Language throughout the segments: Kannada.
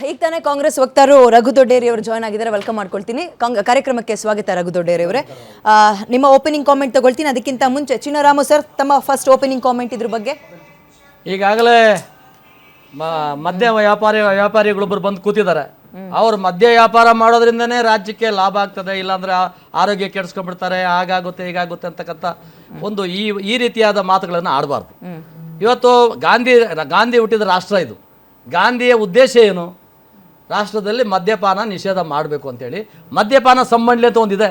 ಈಗ ತಾನೇ ಕಾಂಗ್ರೆಸ್ ವಕ್ತಾರರು ರಘು ದೊಡ್ಡೇರಿ ಅವರು ಜಾಯ್ನ್ ಆಗಿದ್ದಾರೆ. ವೆಲ್ಕಮ್ ಮಾಡ್ಕೊಳ್ತೀನಿ. ಕಾರ್ಯಕ್ರಮಕ್ಕೆ ಸ್ವಾಗತ ರಘು ದೊಡ್ಡೇರಿ ಅವರೇ. ನಿಮ್ಮ ಓಪನಿಂಗ್ ಕಾಮೆಂಟ್ ತಗೊಳ್ತೀನಿ. ಅದಕ್ಕಿಂತ ಮುಂಚೆ ಚಿನ್ನರಾಮು ಸರ್, ತಮ್ಮ ಫಸ್ಟ್ ಓಪನಿಂಗ್ ಕಾಮೆಂಟ್ ಇದ್ರ ಬಗ್ಗೆ. ಈಗಾಗಲೇ ಮದ್ಯ ವ್ಯಾಪಾರಿಗಳೊಬ್ಬರು ಬಂದು ಕೂತಿದ್ದಾರೆ. ಅವ್ರು ಮದ್ಯ ವ್ಯಾಪಾರ ಮಾಡೋದ್ರಿಂದನೇ ರಾಜ್ಯಕ್ಕೆ ಲಾಭ ಆಗ್ತದೆ, ಇಲ್ಲಾಂದ್ರೆ ಆರೋಗ್ಯ ಕೆಡಿಸ್ಕೊಂಡ್ಬಿಡ್ತಾರೆ, ಹಾಗಾಗುತ್ತೆ ಹೀಗಾಗುತ್ತೆ ಅಂತಕ್ಕಂಥ ಒಂದು ಈ ರೀತಿಯಾದ ಮಾತುಗಳನ್ನು ಆಡಬಾರ್ದು. ಇವತ್ತು ಗಾಂಧಿ ಹುಟ್ಟಿದ ರಾಷ್ಟ್ರ ಇದು. ಗಾಂಧಿಯ ಉದ್ದೇಶ ಏನು? ರಾಷ್ಟ್ರದಲ್ಲಿ ಮದ್ಯಪಾನ ನಿಷೇಧ ಮಾಡಬೇಕು ಅಂತೇಳಿ. ಮದ್ಯಪಾನ ಸಂಬಂಧಿ ಅಂತ ಒಂದಿದೆ,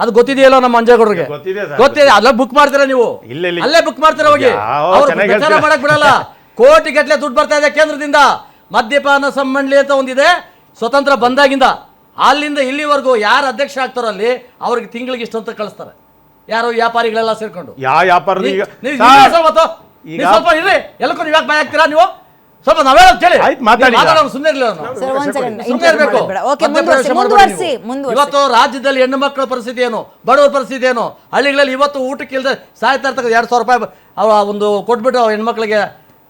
ಅದು ಗೊತ್ತಿದೆಯಲ್ಲ ನಮ್ಮ ಮಂಜೇಗೌಡರಿಗೆ? ಗೊತ್ತಿದೆ. ಅಲ್ಲ ಬುಕ್ ಮಾಡ್ತೀರಾ ನೀವು? ಅಲ್ಲೇ ಬುಕ್ ಮಾಡ್ತೀರಾ ಹೋಗಿ. ಅವ್ರು ಪ್ರಚಾರ ಮಾಡಕ್ ಬಿಡಲ್ಲ. ಕೋಟಿ ಗಟ್ಟಲೆ ದುಡ್ಡು ಬರ್ತಾ ಇದೆ ಕೇಂದ್ರದಿಂದ. ಮದ್ಯಪಾನ ಸಂಬಂಧಿ ಅಂತ ಒಂದಿದೆ, ಸ್ವತಂತ್ರ ಬಂದಾಗಿಂದ ಅಲ್ಲಿಂದ ಇಲ್ಲಿವರೆಗೂ ಯಾರು ಅಧ್ಯಕ್ಷ ಆಗ್ತಾರೋ ಅಲ್ಲಿ ಅವ್ರಿಗೆ ತಿಂಗಳಿಗೆ ಇಷ್ಟು ಅಂತ ಕಳಿಸ್ತಾರೆ. ಯಾರು ವ್ಯಾಪಾರಿಗಳೆಲ್ಲ ಸೇರ್ಕೊಂಡು. ಸ್ವಲ್ಪ ಇರ್ರಿ, ಎಲ್ಲಕ್ಕೂ ನೀವು ಯಾಕೆ ಭಯ ಆಗ್ತೀರಾ ನೀವು? ಸ್ವಲ್ಪ ನಾವೇಳ ಕೇಳಿ ಸುಮ್ಮನೆ ಇವತ್ತು ರಾಜ್ಯದಲ್ಲಿ ಹೆಣ್ಣು ಮಕ್ಕಳ ಪರಿಸ್ಥಿತಿ ಏನು, ಬಡವರ ಪರಿಸ್ಥಿತಿ ಏನು, ಹಳ್ಳಿಗಳಲ್ಲಿ ಇವತ್ತು ಊಟಕ್ಕೆ ಇಲ್ಲದೆ ಸಾಯ್ತಾ ಇರ್ತಕ್ಕ 2,000 ರೂಪಾಯಿ ಒಂದು ಕೊಟ್ಬಿಟ್ಟು ಹೆಣ್ಮಕ್ಳಿಗೆ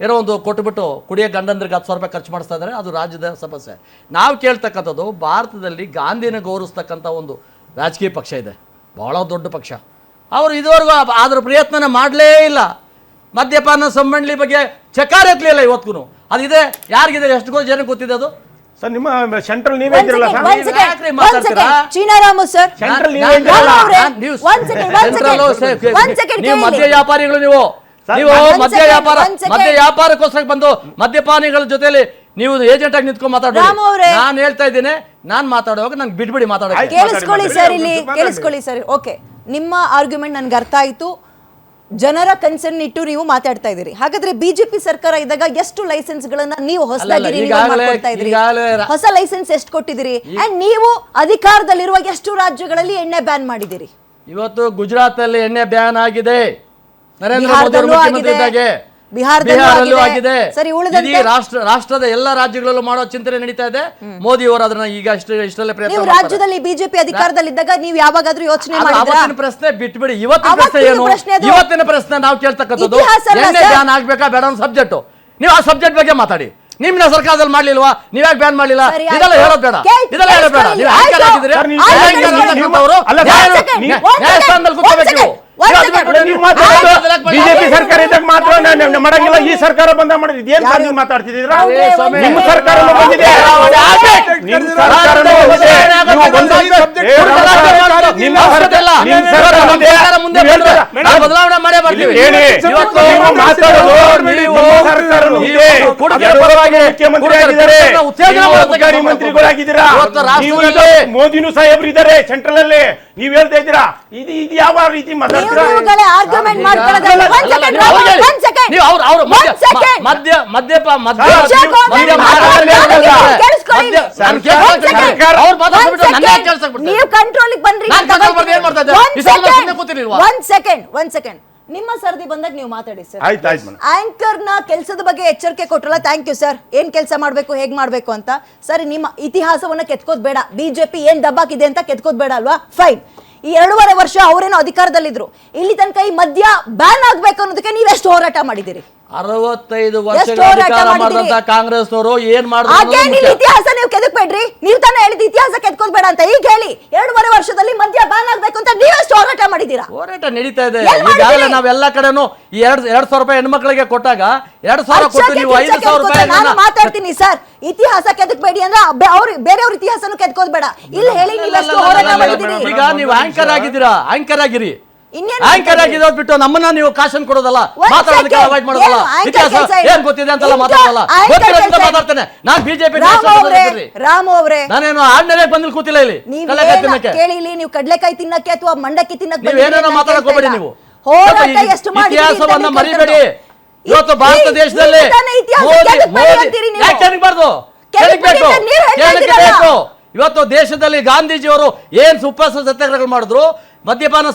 ಏನೋ ಒಂದು ಕೊಟ್ಬಿಟ್ಟು ಕುಡಿಯೋ ಗಂಡಂದ್ರಿಗೆ 10,000 ರೂಪಾಯಿ ಖರ್ಚು ಮಾಡಿಸ್ತಾ ಇದ್ದಾರೆ. ಅದು ರಾಜ್ಯದ ಸಮಸ್ಯೆ. ನಾವು ಕೇಳ್ತಕ್ಕಂಥದ್ದು, ಭಾರತದಲ್ಲಿ ಗಾಂಧಿನ ಗೌರವಿಸ್ತಕ್ಕಂಥ ಒಂದು ರಾಜಕೀಯ ಪಕ್ಷ ಇದೆ, ಬಹಳ ದೊಡ್ಡ ಪಕ್ಷ. ಅವರು ಇದುವರೆಗೂ ಅದ್ರ ಪ್ರಯತ್ನ ಮಾಡಲೇ ಇಲ್ಲ. ಮದ್ಯಪಾನ ಸಂಬಂಧಿ ಬಗ್ಗೆ ಚಕಾರ ಎತ್ತಲಿಲ್ಲ ಇವತ್ತಿಗೂ. ಅದಿದೆ, ಯಾರಿಗಿದೆ, ಎಷ್ಟು ಜನಕ್ಕೆ ಗೊತ್ತಿದೆ ಅದು? ಸರ್, ನಿಮ್ಮ ಸೆಂಟ್ರಲ್ ನೀವೇ ಇದ್ರಲ್ಲ ಸರ್. ಚೀನಾರಾಮು ಸರ್, ನೀವು ಮದ್ಯ ವ್ಯಾಪಾರಿಗಳು, ನೀವು ಮದ್ಯ ವ್ಯಾಪಾರಕ್ಕೋಸ್ಕರ ಬಂದು ಮದ್ಯಪಾನಿಗಳ ಜೊತೆಲಿ ನೀವು ಏಜೆಂಟ್ ಆಗಿ ನಿಂತ್ಕೊಂಡು ಮಾತಾಡ್ಬೇಡಿ. ನಾನು ಹೇಳ್ತಾ ಇದ್ದೀನಿ, ನಾನ್ ಮಾತಾಡುವಾಗ ನಂಗೆ ಬಿಟ್ಬಿಡಿ ಮಾತಾಡೋಕೆ. ಕೇಳಿಸ್ಕೊಳ್ಳಿ ಸರ್. ಓಕೆ, ನಿಮ್ಮ ಆರ್ಗ್ಯುಮೆಂಟ್ ನನ್ಗೆ ಅರ್ಥ ಆಯ್ತು. ಜನರ ಕನ್ಸರ್ನ್ ಇಟ್ಟು ನೀವು ಮಾತಾಡ್ತಾ ಇದ್ದೀರಿ. ಹಾಗಾದ್ರೆ ಬಿಜೆಪಿ ಸರ್ಕಾರ ಇದ್ದಾಗ ಎಷ್ಟು ಲೈಸೆನ್ಸ್ ಗಳನ್ನ ನೀವು ಹೊಸದಾಗಿ ಹೊಸ ಲೈಸೆನ್ಸ್ ಎಷ್ಟು ಕೊಟ್ಟಿದ್ದೀರಿ? ಅಂಡ್ ನೀವು ಅಧಿಕಾರದಲ್ಲಿರುವ ಎಷ್ಟು ರಾಜ್ಯಗಳಲ್ಲಿ ಎಣ್ಣೆ ಬ್ಯಾನ್ ಮಾಡಿದಿರಿ? ಇವತ್ತು ಗುಜರಾತ್ ಅಲ್ಲಿ ಎಣ್ಣೆ ಬ್ಯಾನ್ ಆಗಿದೆ, ನರೇಂದ್ರ ಮೋದಿ ಅವರು ಮುಖ್ಯಮಂತ್ರಿ ಇದ್ದಾಗೆ. ಬಿಹಾರಲ್ಲೂ ಆಗಿದೆ. ರಾಷ್ಟ್ರದ ಎಲ್ಲ ರಾಜ್ಯಗಳಲ್ಲೂ ಮಾಡೋ ಚಿಂತನೆ ನಡೀತಾ ಇದೆ. ಮೋದಿ ಅವರು ಅದನ್ನ ಈಗ ಇಷ್ಟಲ್ಲೇ ಪ್ರಯತ್ನ. ರಾಜ್ಯದಲ್ಲಿ ಬಿಜೆಪಿ ಅಧಿಕಾರದಲ್ಲಿದ್ದಾಗ ನೀವು ಯಾವಾಗಾದ್ರೂ ಯೋಚನೆ ಮಾಡಿದ್ರಾ? ಪ್ರಶ್ನೆ ಬಿಟ್ಬಿಡಿ. ಇವತ್ತಿನ ಪ್ರಶ್ನೆ ಏನು? ಇವತ್ತಿನ ಪ್ರಶ್ನೆ ನಾವು ಕೇಳ್ತಕ್ಕಂಥದ್ದು ಎಣ್ಣೆ ಬ್ಯಾನ್ ಆಗ್ಬೇಕಾ ಬೇಡ ಅನ್ನೋ ಸಬ್ಜೆಕ್ಟ್. ನೀವು ಆ ಸಬ್ಜೆಕ್ಟ್ ಬಗ್ಗೆ ಮಾತಾಡಿ. ನಿಮ್ಮ ಸರ್ಕಾರದಲ್ಲಿ ಮಾಡ್ಲಿಲ್ವಾ? ನೀವ್ಯಾಕೆ ಬ್ಯಾನ್ ಮಾಡ್ಲಿಲ್ಲ? ಇದೆಲ್ಲ ಹೇಳೋದ್ ಬೇಡ, ಇದೆಲ್ಲ ಹೇಳೋದ್ ಬೇಡ. ನೀವು ಆಂಕರ್ ಆಗಿದ್ದೀರಿ, ನ್ಯಾಯಸ್ಥಾನದಲ್ಲಿ ಕೂತ್ಕೋಬೇಕು. ಬಿಜೆಪಿ ಸರ್ಕಾರ ಇದ್ದಾಗ ಮಾತ್ರ ಮಾಡಂಗಿಲ್ಲ, ಈ ಸರ್ಕಾರ ಬಂದ ಮಾಡಿದ್ ಏನ್ ನೀವು ಮಾತಾಡ್ತಿದ್ದೀರಾ? ನಿಮ್ಮ ಸರ್ಕಾರ ಬಂದಿದೆ, ಬದಲಾವಣೆ ಮಾಡೇ ಬರ್ತೀವಿ. ಮಂತ್ರಿಗಳಾಗಿದ್ದೀರಾ, ಮೋದಿನೂ ಸಾಹೇಬ್ರು ಇದ್ದಾರೆ ಸೆಂಟ್ರಲ್ ಅಲ್ಲಿ. ನೀವ್ ಹೇಳ್ತಾ ಇದ್ದೀರಾ ಇದು ಯಾವ ರೀತಿ ಮಾತಾಡ್ತೀರಾ? ನಿಮ್ಮ ಸರದಿ ಬಂದಾಗ ನೀವು ಮಾತಾಡಿ ಸರ್. ಆಂಕರ್ ನ ಕೆಲಸದ ಬಗ್ಗೆ ಎಚ್ಚರಿಕೆ ಕೊಟ್ರಲ್ಲ, ಥ್ಯಾಂಕ್ ಯು ಸರ್. ಏನ್ ಕೆಲಸ ಮಾಡ್ಬೇಕು, ಹೇಗ್ ಮಾಡ್ಬೇಕು ಅಂತ. ಸರಿ, ನಿಮ್ಮ ಇತಿಹಾಸವನ್ನ ಕೆತ್ಕೋದ್ ಬೇಡ, ಬಿಜೆಪಿ ಏನ್ ದಬ್ಬಾಕಿದೆ ಅಂತ ಕೆತ್ಕೋದ್ ಬೇಡ ಅಲ್ವಾ? ಫೈನ್. ಈ 2.5 ವರ್ಷ ಅವರೇನೋ ಅಧಿಕಾರದಲ್ಲಿದ್ರು. ಇಲ್ಲಿ ತನಕ ಈ ಮದ್ಯ ಬ್ಯಾನ್ ಆಗ್ಬೇಕು ಅನ್ನೋದಕ್ಕೆ ನೀವೆಷ್ಟು ಹೋರಾಟ ಮಾಡಿದಿರಿ? 65 ವರ್ಷಗಳ ಅಧಿಕಾರ ಮಾಡಿದಂತ ಕಾಂಗ್ರೆಸ್ನವರು ಏನ್ ಮಾಡಿದ್ರು? ಇತಿಹಾಸ ನೀವು ಕೆದಕ್ಬೇಡ್ರಿ. ನೀವು ತಾನೇ ಹೇಳಿದ ಇತಿಹಾಸ ಕೆತ್ಕೋದ್ ಬೇಡ ಅಂತ. ಈಗ ಹೇಳಿ, 2.5 ವರ್ಷದಲ್ಲಿ ಮದ್ಯ ಬ್ಯಾನ್ ಆಗ್ಬೇಕು ಅಂತ ನೀವೆಷ್ಟು ಹೋರಾಟ ಮಾಡಿದೀರಾ? ಹೋರಾಟ ನಡೀತಾ ಇದೆ. ಈಗಾಗಲೇ ನಾವೆಲ್ಲ ಕಡೆನೂ 2,000 ರೂಪಾಯಿ ಹೆಣ್ಮಕ್ಳಿಗೆ ಕೊಟ್ಟಾಗ 2,000 ಕೊಟ್ಟು ನೀವು 5,000 ರೂಪಾಯಿ. ನಾನು ಮಾತಾಡ್ತೀನಿ ಸರ್. ಇತಿಹಾಸ ಕೆದಕ್ಬೇಡಿ ಅಂದ್ರೆ ಅವ್ರು ಬೇರೆಯವ್ರ ಇತಿಹಾಸನು ಕೆತ್ಕೋದ್ ಬೇಡ. ಇಲ್ಲಿ ಹೇಳಿ, ನೀವೆಷ್ಟು ಹೋರಾಟ ಮಾಡಿದಿರಿ? ಈಗ ನೀವು ಆಂಕರ್ ಆಗಿದ್ದೀರಾ, ಆಂಕರ್ ಆಗಿರಿ. ಆಂಕರ್ ಆಗಿರೋದ್ ಬಿಟ್ಟು ನಮ್ಮನ್ನ ನೀವು ಕಾಶನ್ ಕೊಡೋದಲ್ಲ, ಮಾತಾಡೋದಕ್ಕೆ ಅವಾಯ್ಡ್ ಮಾಡೋದಲ್ಲ. ಇತಿಹಾಸ ಏನ್ ಗೊತ್ತಿದೆ ಅಂತೆಲ್ಲ ಮಾತಾಡೋಲ್ಲ. ಮಾತಾಡ್ತೇನೆ ನಾನು. ಬಿಜೆಪಿ ರಾಮು ಅವರೇ, ನಾನೇನು ಆಡ್ನೇಲೆ ಬಂದಿಲ್ ಕೂತಿಲ್ಲ ಇಲ್ಲಿ. ಕೇಳಿಲಿ, ನೀವು ಕಡ್ಲೆಕಾಯಿ ತಿನ್ನಕ್ಕೆ ಅಥವಾ ಮಂಡಕ್ಕಿ ತಿನ್ನಕ್ಕೆ ಏನೇನೋ ಮಾತಾಡಕ್ ಹೋಗ್ಬೇಡಿ. ನೀವು ಇತಿಹಾಸವನ್ನ ಮರಿಬೇಡಿ. ಇವತ್ತು ಭಾರತ ದೇಶದಲ್ಲಿ ಬೇಕು. ಇವತ್ತು ದೇಶದಲ್ಲಿ ಗಾಂಧೀಜಿಯವರು ಏನ್ ಉಪವಾಸ ಸತ್ಯಾಗ್ರಹಗಳು ಮಾಡಿದ್ರು, ಮದ್ಯಪಾನ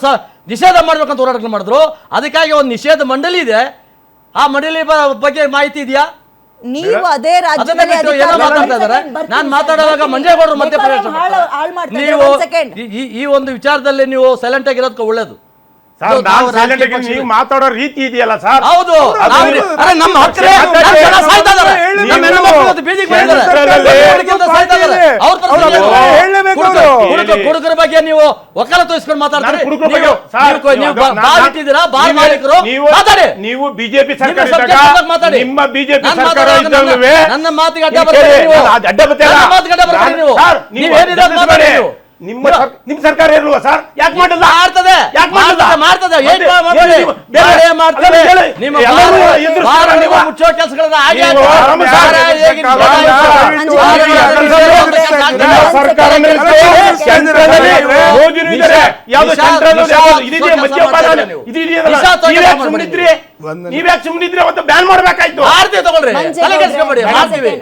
ನಿಷೇಧ ಮಾಡ್ಬೇಕಂತ ಹೋರಾಟಗಳು ಮಾಡಿದ್ರು. ಅದಕ್ಕಾಗಿ ಒಂದು ನಿಷೇಧ ಮಂಡಳಿ ಇದೆ. ಆ ಮಂಡಳಿ ಬಗ್ಗೆ ಮಾಹಿತಿ ಇದೆಯಾ? ನೀವು ಅದೇ ರಾಜ್ಯದಲ್ಲಿ ಮಾತಾಡ್ತಾ ಇದ್ದಾರೆ. ನಾನು ಮಾತಾಡುವಾಗ ಮಂಜೇಗೌಡರು ಮಧ್ಯಪ್ರದೇಶ. ನೀವು ಈ ಒಂದು ವಿಚಾರದಲ್ಲಿ ನೀವು ಸೈಲೆಂಟ್ ಆಗಿರೋದಕ್ಕೆ ಒಳ್ಳೇದು. ನೀವು ಮಾತಾಡೋ ರೀತಿ ಇದೆಯಲ್ಲ ಸರ್, ಹೌದು. ನಮ್ಮ ಕುಡುಕರ ಬಗ್ಗೆ ನೀವು ವಕಾಲತ್ತು ವಹಿಸ್ಕೊಂಡು ಮಾತಾಡ್ತಾರೆ. ನಾನು ಕುಡುಕರ ಬಗ್ಗೆ ನೀವು ಬಿಜೆಪಿ ಸರ್ಕಾರ ಇದ್ದಾಗ ಮಾತಾಡಿ. ನಿಮ್ಮ ಬಿಜೆಪಿ ಸರ್ಕಾರ ಇದ್ದಾಗಲೇ ನನ್ನ ಮಾತಿಗೆ ಅಡ್ಡ ಬರ್ತೀರಿ ನೀವು. ಅಡ್ಡ ಬರ್ತೀರಾ? ನನ್ನ ಮಾತಿಗೆ ಅಡ್ಡ ಬರ್ತೀರಿ ನೀವು. ನೀವೇನಿದೆ ಅಂತ ಮಾತಾಡಿ ನೀವು. ನಿಮ್ಮ ಸರ್ಕಾರ ಇರಲ್ವಾ ಸರ್? ಯಾಕೆ ಮಾಡಿಲ್ಲ? ಮಾಡ್ತದೆ ಯಾಕೆ ಮಾಡಿಲ್ಲ? ಮಾಡ್ತದೆ ಏನ್ ಮತ್ತೆ ಮಾಡ್ತದೆ? ಬೇರೆ ಬೇರೆ ಮಾಡ್ತದೆ. ಹೇಳಿ. ನಿಮ್ಮ ಎಲ್ಲರೂ ಭಾರ- ಎದುರಿಸ್ತಾರೆ ಭಾರ ನೀವು. ಮುಚ್ಚೋ ಕೆಲಸಗಳನ್ನ ಹಾಗೆ ನೀವು ಹಾಕಿ. ಆರಾಮ ಭಾರ ಸಾರ್ ಹೇಗಿನ ನಿಮ್ಮ ಭಾರ ಸರ್ಕಾರ ಮೋದಿನೂ ಇದ್ದಾರೆ. ಯಾವ್ದು ಸೆಂಟ್ರಲ್ ಇದಿದೆ ಮದ್ಯಪಾನ ನೀವ್ಯಾಕೆ ಸುಮ್ಮನಿದ್ರಿ? ಅವತ್ತು ಬ್ಯಾನ್ ಮಾಡ್ಬೇಕಾಯ್ತು. ಮಾಡ್ತೀವಿ ತಗೊಳ್ರಿ, ತಲೆ ಕೆಡಿಸ್ಕೊಂಬೇಡಿ, ಮಾಡ್ತೀವಿ.